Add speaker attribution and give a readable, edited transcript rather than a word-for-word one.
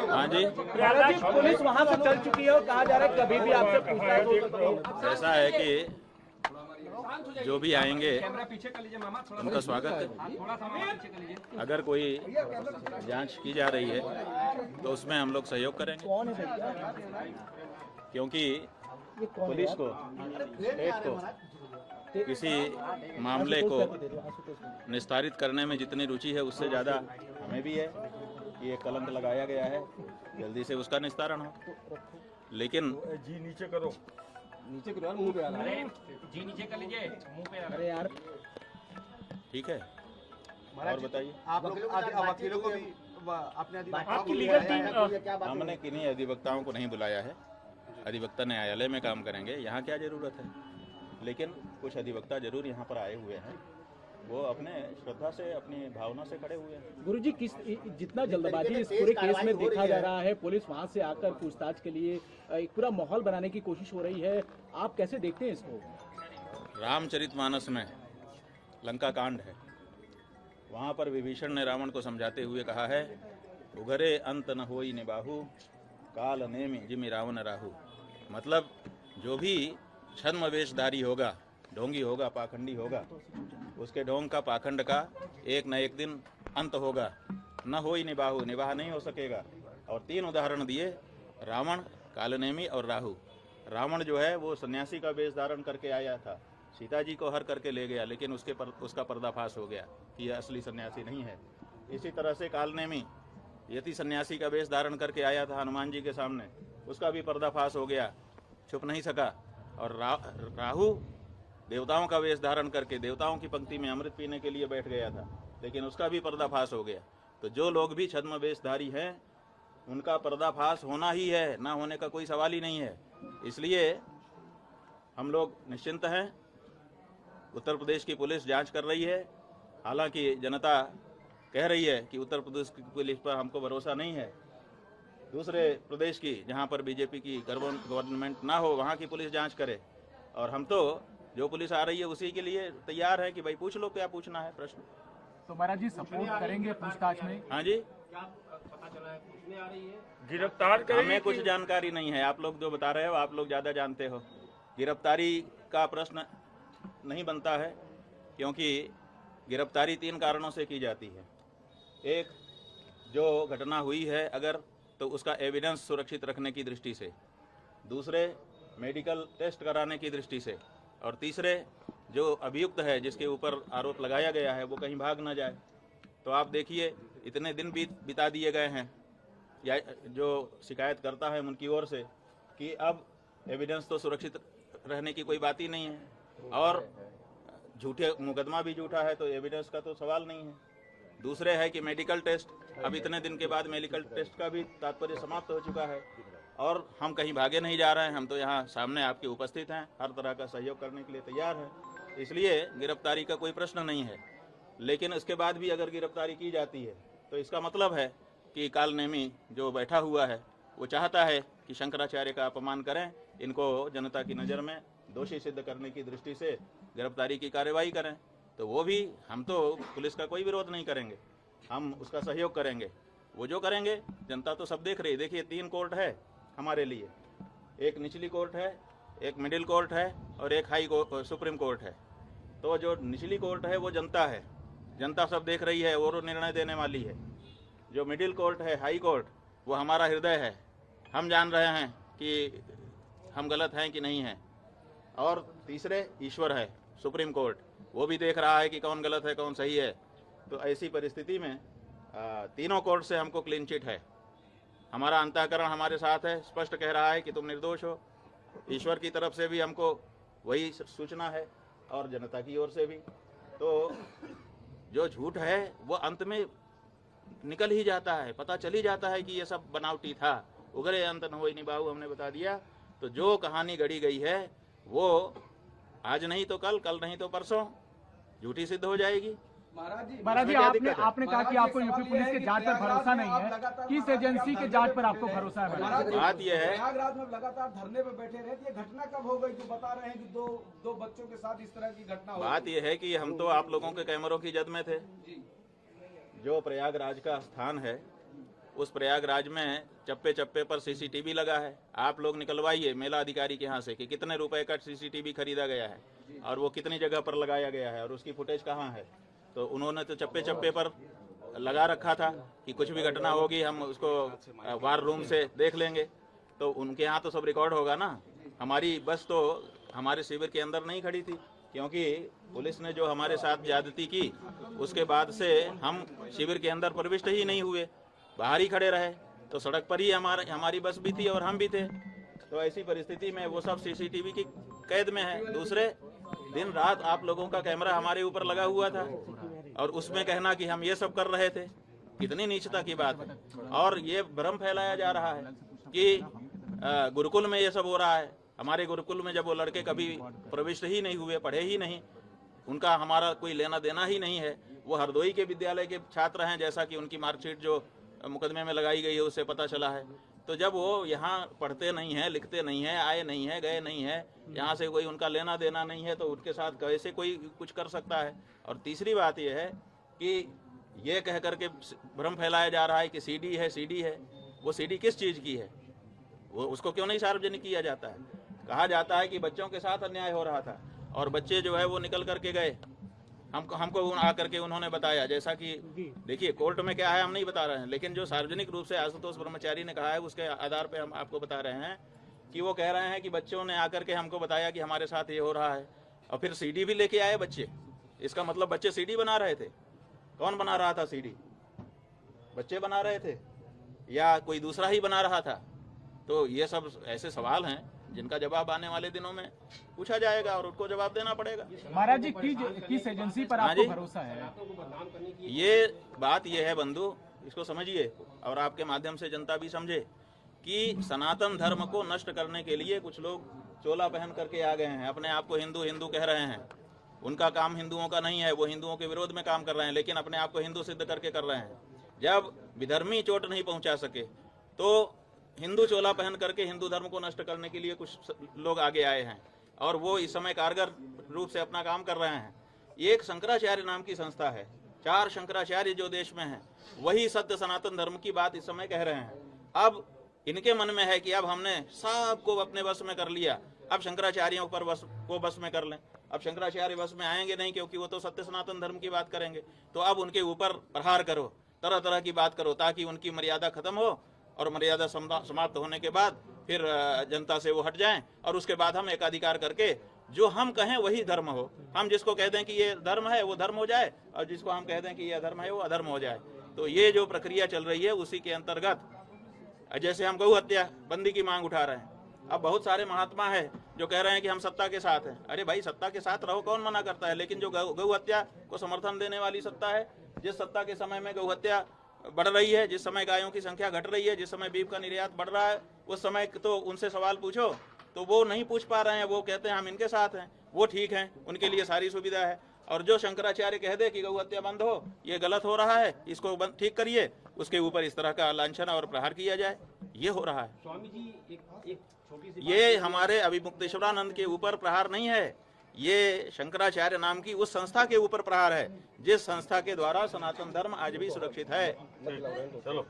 Speaker 1: हाँ जी,
Speaker 2: पुलिस वहां से चल चुकी है और कहा जा रहा है कभी भी आपसे पूछताछ हो सकती है।
Speaker 1: ऐसा है कि जो भी आएंगे उनका स्वागत है। अगर कोई जांच की जा रही है तो उसमें हम लोग सहयोग करेंगे, क्योंकि पुलिस को, स्टेट को किसी मामले को निस्तारित करने में जितनी रुचि है उससे ज़्यादा हमें भी है कि ये कलंक लगाया गया है, जल्दी से उसका निस्तारण हो। लेकिन
Speaker 3: जी नीचे करो,
Speaker 2: नीचे करो यार, मुंह पे आ रहा है।
Speaker 4: जी नीचे कर लीजिए, मुंह पे
Speaker 2: अरे यार
Speaker 1: ठीक है, और बताइए
Speaker 5: आप लोग वकीलों को भी अपने अधिवक्ताओं को
Speaker 4: लीगल
Speaker 1: हमने किन्हीं अधिवक्ताओं को नहीं बुलाया है। अधिवक्ता न्यायालय में काम करेंगे, यहाँ क्या जरूरत है। लेकिन कुछ अधिवक्ता जरूर यहाँ पर आए हुए हैं, वो अपने श्रद्धा से, अपनी भावना से खड़े हुए हैं।
Speaker 2: गुरुजी, किस जितना जल्दबाजी इस पूरे केस में देखा जा रहा है, पुलिस वहां से आकर पूछताछ के लिए एक पूरा माहौल बनाने की कोशिश हो रही है, आप कैसे देखते हैं इसको?
Speaker 1: रामचरितमानस में लंका कांड है, वहाँ पर विभीषण ने रावण को समझाते हुए कहा है, उघरे अंत न होई निबाहु, काल नेमि जिमि रावण राहु। मतलब जो भी छद्म वेशधारी होगा, ढोंगी होगा, पाखंडी होगा, उसके ढोंग का, पाखंड का एक न एक दिन अंत होगा। न होई निबाहु, निबाह नहीं हो सकेगा। और 3 उदाहरण दिए, रावण, कालनेमी और राहु। रावण जो है वो सन्यासी का वेश धारण करके आया था, सीता जी को हर करके ले गया, लेकिन उसका पर्दाफाश हो गया कि यह असली सन्यासी नहीं है। इसी तरह से कालनेमी यति सन्यासी का वेश धारण करके आया था हनुमान जी के सामने, उसका भी पर्दाफाश हो गया, छुप नहीं सका। और राहु देवताओं का वेश धारण करके देवताओं की पंक्ति में अमृत पीने के लिए बैठ गया था, लेकिन उसका भी पर्दाफाश हो गया। तो जो लोग भी छद्म वेशधारी हैं उनका पर्दाफाश होना ही है, ना होने का कोई सवाल ही नहीं है। इसलिए हम लोग निश्चिंत हैं। उत्तर प्रदेश की पुलिस जांच कर रही है। हालांकि जनता कह रही है कि उत्तर प्रदेश की पुलिस पर हमको भरोसा नहीं है, दूसरे प्रदेश की जहां पर बीजेपी की गवर्नमेंट ना हो वहां की पुलिस जांच करे। और हम तो जो पुलिस आ रही है उसी के लिए तैयार है कि भाई पूछ लो क्या पूछना है प्रश्न।
Speaker 2: तो महाराज जी सपोर्ट करेंगे पूछताछ में?
Speaker 1: हाँ जी,
Speaker 3: गिरफ्तार करेंगे।
Speaker 1: हमें कुछ जानकारी नहीं है, आप लोग जो बता रहे हो आप लोग ज़्यादा जानते हो। गिरफ्तारी का प्रश्न नहीं बनता है, क्योंकि गिरफ्तारी 3 कारणों से की जाती है। एक, जो घटना हुई है अगर, तो उसका एविडेंस सुरक्षित रखने की दृष्टि से। दूसरे, मेडिकल टेस्ट कराने की दृष्टि से। और तीसरे, जो अभियुक्त है जिसके ऊपर आरोप लगाया गया है वो कहीं भाग ना जाए। तो आप देखिए इतने दिन बिता दिए गए हैं या जो शिकायत करता है उनकी ओर से कि अब एविडेंस तो सुरक्षित रहने की कोई बात ही नहीं है, और झूठे मुकदमा भी झूठा है तो एविडेंस का तो सवाल नहीं है। दूसरे है कि मेडिकल टेस्ट, अब इतने दिन के बाद मेडिकल टेस्ट का भी तात्पर्य समाप्त हो चुका है, और हम कहीं भागे नहीं जा रहे हैं, हम तो यहाँ सामने आपके उपस्थित हैं, हर तरह का सहयोग करने के लिए तैयार हैं। इसलिए गिरफ्तारी का कोई प्रश्न नहीं है। लेकिन इसके बाद भी अगर गिरफ्तारी की जाती है तो इसका मतलब है कि कालनेमी जो बैठा हुआ है वो चाहता है कि शंकराचार्य का अपमान करें, इनको जनता की नज़र में दोषी सिद्ध करने की दृष्टि से गिरफ्तारी की कार्रवाई करें। तो वो भी, हम तो पुलिस का कोई विरोध नहीं करेंगे, हम उसका सहयोग करेंगे। वो जो करेंगे जनता तो सब देख रही है। देखिए 3 कोर्ट है हमारे लिए, एक निचली कोर्ट है, एक मिडिल कोर्ट है और एक हाई कोर्ट, सुप्रीम कोर्ट है। तो जो निचली कोर्ट है वो जनता है, जनता सब देख रही है और निर्णय देने वाली है। जो मिडिल कोर्ट है, हाई कोर्ट, वो हमारा हृदय है, हम जान रहे हैं कि हम गलत हैं कि नहीं हैं। और तीसरे ईश्वर है, सुप्रीम कोर्ट, वो भी देख रहा है कि कौन गलत है कौन सही है। तो ऐसी परिस्थिति में तीनों कोर्ट से हमको क्लीन चिट है। हमारा अंतःकरण हमारे साथ है, स्पष्ट कह रहा है कि तुम निर्दोष हो। ईश्वर की तरफ से भी हमको वही सूचना है और जनता की ओर से भी। तो जो झूठ है वो अंत में निकल ही जाता है, पता चल ही जाता है कि ये सब बनावटी था। उगरे अंत न होई निबाहु हमने बता दिया। तो जो कहानी गढ़ी गई है वो आज नहीं तो कल, कल नहीं तो परसों झूठी सिद्ध हो जाएगी।
Speaker 2: महाराज जी आपने कहा कि आपको यूपी पुलिस के जांच पर भरोसा नहीं है, किस एजेंसी के जांच पर आपको भरोसा है?
Speaker 1: बात यह है,
Speaker 5: प्रयागराज में लगातार धरने पे बैठे रहे, ये घटना कब हो गई? जो बता रहे हैं कि दो बच्चों के साथ इस तरह की घटना हो।
Speaker 1: बात यह है कि हम तो आप लोगों के कैमरों की जद में थे। जो प्रयागराज का स्थान है उस प्रयागराज में चप्पे चप्पे पर सीसीटीवी लगा है। आप लोग निकलवाइए मेला अधिकारी के यहाँ से कि कितने रुपए का सीसीटीवी खरीदा गया है और वो कितनी जगह पर लगाया गया है और उसकी फुटेज कहाँ है। तो उन्होंने तो चप्पे चप्पे पर लगा रखा था कि कुछ भी घटना होगी हम उसको वार रूम से देख लेंगे। तो उनके यहाँ तो सब रिकॉर्ड होगा ना। हमारी बस तो हमारे शिविर के अंदर नहीं खड़ी थी, क्योंकि पुलिस ने जो हमारे साथ ज्यादती की उसके बाद से हम शिविर के अंदर प्रविष्ट ही नहीं हुए, बाहर ही खड़े रहे। तो सड़क पर ही हमारी बस भी थी और हम भी थे। तो ऐसी परिस्थिति में वो सब सीसीटीवी की कैद में है। दूसरे दिन रात आप लोगों का कैमरा हमारे ऊपर लगा हुआ था और उसमें कहना कि हम ये सब कर रहे थे, कितनी नीचता की बात है। और ये भ्रम फैलाया जा रहा है कि गुरुकुल में ये सब हो रहा है। हमारे गुरुकुल में जब वो लड़के कभी प्रविष्ट ही नहीं हुए, पढ़े ही नहीं, उनका हमारा कोई लेना देना ही नहीं है। वो हरदोई के विद्यालय के छात्र हैं, जैसा कि उनकी मार्कशीट जो मुकदमे में लगाई गई है उससे पता चला है। तो जब वो यहाँ पढ़ते नहीं हैं, लिखते नहीं हैं, आए नहीं है, गए नहीं है, यहाँ से कोई उनका लेना देना नहीं है, तो उनके साथ कैसे कोई कुछ कर सकता है। और तीसरी बात यह है कि ये कह करके भ्रम फैलाया जा रहा है कि सीडी है, सीडी है। वो सीडी किस चीज़ की है, वो उसको क्यों नहीं सार्वजनिक किया जाता है। कहा जाता है कि बच्चों के साथ अन्याय हो रहा था और बच्चे जो है वो निकल करके गए, हमको आकर के उन्होंने बताया। जैसा कि देखिए कोर्ट में क्या है हम नहीं बता रहे हैं, लेकिन जो सार्वजनिक रूप से आशुतोष ब्रह्मचारी ने कहा है उसके आधार पे हम आपको बता रहे हैं कि वो कह रहे हैं कि बच्चों ने आकर के हमको बताया कि हमारे साथ ये हो रहा है। और फिर सीडी भी लेके आए बच्चे। इसका मतलब बच्चे सीडी बना रहे थे। कौन बना रहा था सीडी? बच्चे बना रहे थे या कोई दूसरा ही बना रहा था? तो ये सब ऐसे सवाल हैं जिनका जवाब आने वाले दिनों में पूछा जाएगा और उनको जवाब देना पड़ेगा।
Speaker 2: महाराज जी किस एजेंसी पर आपको भरोसा है?
Speaker 1: ये बात ये है बंधु, इसको समझिए और आपके माध्यम से जनता भी समझे कि सनातन धर्म को नष्ट करने के लिए कुछ लोग चोला पहन करके आ गए हैं। अपने आप को हिंदू हिंदू कह रहे हैं। उनका काम हिंदुओं का नहीं है, वो हिंदुओं के विरोध में काम कर रहे हैं, लेकिन अपने आप को हिंदू सिद्ध करके कर रहे हैं। जब विधर्मी चोट नहीं पहुंचा सके तो हिंदू चोला पहन करके हिंदू धर्म को नष्ट करने के लिए कुछ लोग आगे आए हैं और वो इस समय कारगर रूप से अपना काम कर रहे हैं। एक शंकराचार्य नाम की संस्था है, 4 शंकराचार्य जो देश में हैं, वही सत्य सनातन धर्म की बात इस समय कह रहे हैं। अब इनके मन में है कि अब हमने सबको अपने वश में कर लिया, अब शंकराचार्यों पर बस में कर लें। अब शंकराचार्य बस में आएंगे नहीं, क्योंकि वो तो सत्य सनातन धर्म की बात करेंगे। तो अब उनके ऊपर प्रहार करो, तरह तरह की बात करो, ताकि उनकी मर्यादा खत्म हो और मर्यादा समाप्त होने के बाद फिर जनता से वो हट जाएं और उसके बाद हम एकाधिकार करके जो हम कहें वही धर्म हो। हम जिसको कह दें कि ये धर्म है वो धर्म हो जाए और जिसको हम कह दें कि ये अधर्म है वो अधर्म हो जाए। तो ये जो प्रक्रिया चल रही है उसी के अंतर्गत जैसे हम गौ हत्या बंदी की मांग उठा रहे हैं। अब बहुत सारे महात्मा है जो कह रहे हैं कि हम सत्ता के साथ हैं। अरे भाई, सत्ता के साथ रहो, कौन मना करता है, लेकिन जो गौ हत्या को समर्थन देने वाली सत्ता है, जिस सत्ता के समय में गौ हत्या बढ़ रही है, जिस समय गायों की संख्या घट रही है, जिस समय बीफ का निर्यात बढ़ रहा है, उस समय तो उनसे सवाल पूछो तो वो नहीं पूछ पा रहे हैं। वो कहते हैं हम इनके साथ हैं, वो ठीक हैं, उनके लिए सारी सुविधा है। और जो शंकराचार्य कह दे कि गौ हत्या बंद हो, ये गलत हो रहा है, इसको ठीक करिए, उसके ऊपर इस तरह का लांछन और प्रहार किया जाए, ये हो रहा है।
Speaker 4: स्वामी जी एक छोटी सी
Speaker 1: ये हमारे अभिमुक्तेश्वरानंद के ऊपर प्रहार नहीं है, ये शंकराचार्य नाम की उस संस्था के ऊपर प्रहार है जिस संस्था के द्वारा सनातन धर्म आज भी सुरक्षित है।
Speaker 3: चलो।